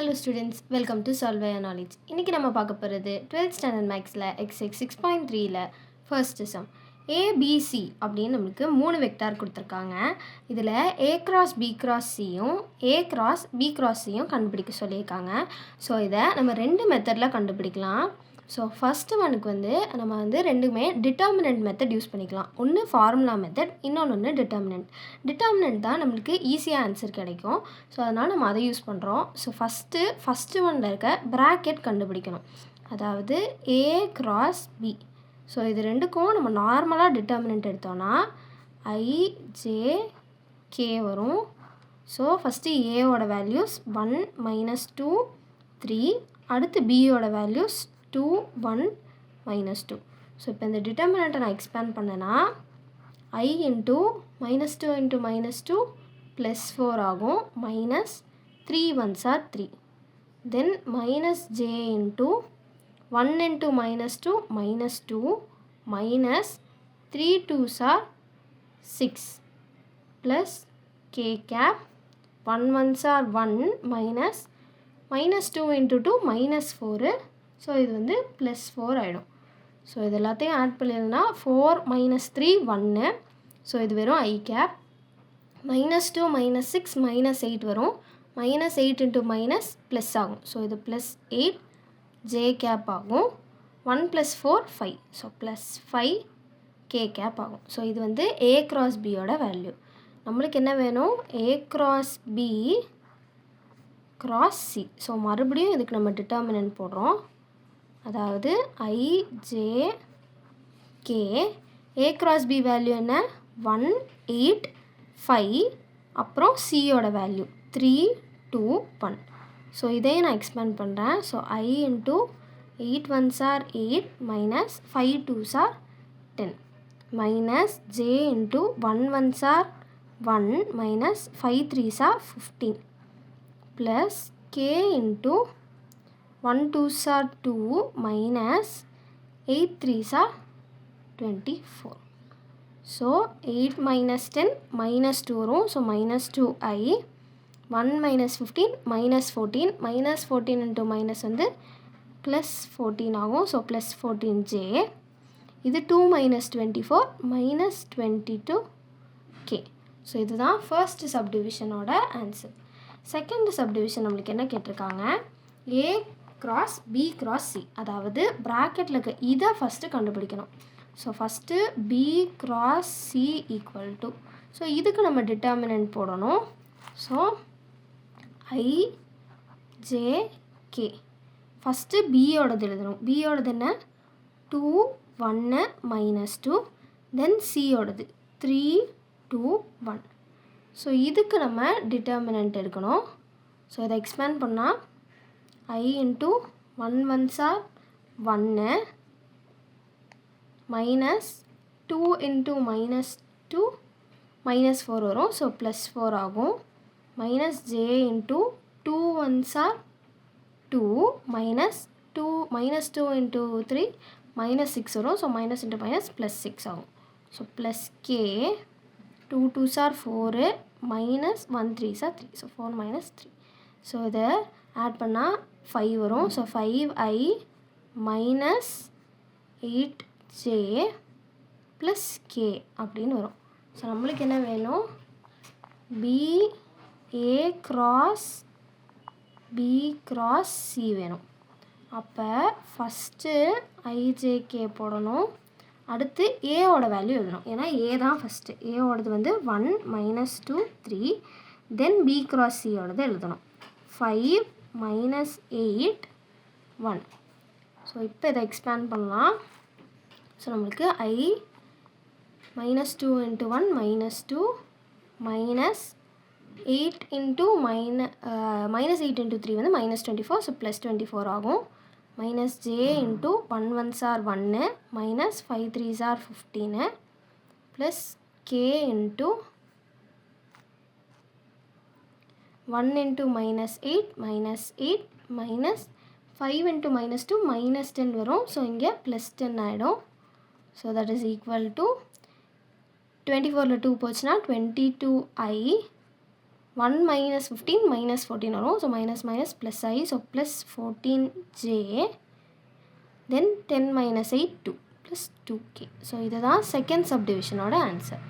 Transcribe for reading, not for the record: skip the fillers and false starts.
Hello students, welcome to Solve Your Knowledge. இன்னைக்கு நம்ம பார்க்க போகிறது 12th standard mathsல exercise 6.3ல first sum. ABC அப்படின்னு நமக்கு 3 வெக்டார் கொடுத்துருக்காங்க. இதில் A cross B cross Cயும் A cross B cross Cயும் கண்டுபிடிக்க சொல்லியிருக்காங்க. ஸோ இதை நம்ம ரெண்டு மெத்தடில் கண்டுபிடிக்கலாம். ஸோ ஃபஸ்ட்டு ஒனுக்கு நம்ம ரெண்டுமே டிட்டர்மினன்ட் மெத்தட் யூஸ் பண்ணிக்கலாம். ஒன்று ஃபார்முலா மெத்தட், இன்னொன்று டிட்டர்மினன்ட். டிட்டர்மினன்ட் தான் நம்மளுக்கு ஈஸியாக ஆன்சர் கிடைக்கும். ஸோ அதனால் நம்ம அதை யூஸ் பண்ணுறோம். ஸோ ஃபஸ்ட்டு ஒன்றில் இருக்க ப்ராக்கெட் கண்டுபிடிக்கணும். அதாவது A cross B. ஸோ இது ரெண்டுக்கும் நம்ம நார்மலாக டிட்டர்மினன்ட் எடுத்தோன்னா IJK வரும். ஸோ ஃபஸ்ட்டு ஏவோட வேல்யூஸ் 1 -2 3, அடுத்து பியோட வேல்யூஸ் 2 1 -2. ஸோ இப்போ இந்த டிட்டர்மினண்ட்டை நான் எக்ஸ்பேண்ட் பண்ணேன்னா I இன்ட்டு -2 இன்ட்டு -2 +4 ஆகும். -3 1s are 3. Then -j into 1 into -2 -2 -3 2s are 6 plus k cap 1 1s are 1 -2 into 2 -4. So இது +4 ஆகிடும். ஸோ இது எல்லாத்தையும் ஆட் பண்ணியிருந்தா 4 -3 1. ஸோ இது வெறும் I cap. -2 -6 -8 வரும். -8 இன்ட்டு மைனஸ் ப்ளஸ் ஆகும். ஸோ இது +8 j cap ஆகும். 1 + 4 5. ஸோ +5 k cap ஆகும். ஸோ இது A cross B யோட வேல்யூ. நம்மளுக்கு என்ன வேணும்? A cross B cross C. So மறுபடியும் இதுக்கு நம்ம டிட்டர்மினன்ட் போடுறோம். அதாவது IJK. A cross B value என்ன? 1 8 5, அப்புறம் சியோட வேல்யூ 3 2 1. ஸோ இதையும் நான் எக்ஸ்பேண்ட் பண்ணுறேன். So I into 8 1s are 8 -5 2s are 10 -j into 1 1s are 1 -5 3s are 15 plus k into 1 2s are 2 -8 3s are 24. So 8 -10 -2 வரும். ஸோ -2i 1 -15 -14 -14 இன்ட்டு மைனஸ் +14 ஆகும். So +14j. இது 2 -24 -22k. So இதுதான் first சப்டிவிஷனோட answer. Second subdivision நம்மளுக்கு என்ன கேட்டிருக்காங்க? A cross B cross C. அதாவது ப்ராக்கெட்டில் இருக்க இதை ஃபஸ்ட்டு கண்டுபிடிக்கணும். So first B cross C equal to, so இதுக்கு நம்ம டிட்டர்மினன்ட் போடணும். So IJK. ஃபஸ்ட்டு பியோடது எழுதணும். பியோடது என்ன? 2 1 -2. தென் சியோடது 3 2 1. ஸோ இதுக்கு நம்ம டிட்டர்மினன்ட் எடுக்கணும். ஸோ இதை எக்ஸ்பேண்ட் பண்ணால் I into 1 1s are 1 -2 into -2 -4 வரும். ஸோ +4 ஆகும். -j into 2 1s are 2 -2 into 3 -6 வரும். ஸோ மைனஸ் இன்ட்டு மைனஸ் +6 ஆகும். So +k 2 2s are 4 -1 3s are 3. So 4 -3. So இதை ஆட் பண்ணால் 5 வரும். So 5i -8j plus k அப்படின்னு வரும். ஸோ நம்மளுக்கு என்ன வேணும்? A cross C வேணும். அப்போ ஃபஸ்ட்டு IJK போடணும். அடுத்து ஏவோட வேல்யூ எழுதணும். ஏன்னா ஏ தான் ஃபஸ்ட்டு. ஏவோடது 1 -2 3. தென் B cross Cயோடது எழுதணும். 5 -8 1. ஸோ இப்போ இதை எக்ஸ்பேண்ட் பண்ணலாம். ஸோ நம்மளுக்கு I -2 into 1 -2 -8 into -8 into 3 -24. So +24 ஆகும். -j into 1 1s are 1 -5 3s are 15 plus k into 1 into -8 -5 into -2 -10 வரும். ஸோ இங்கே +10 ஆகிடும். So that is equal to 24ல் 2 போச்சுன்னா 22i 1 minus 15 minus 14 வரும். So minus minus plus I. So plus 14J. Then 10 minus 8 2 plus 2K. So இதுதான் second சப்டிவிஷனோட answer.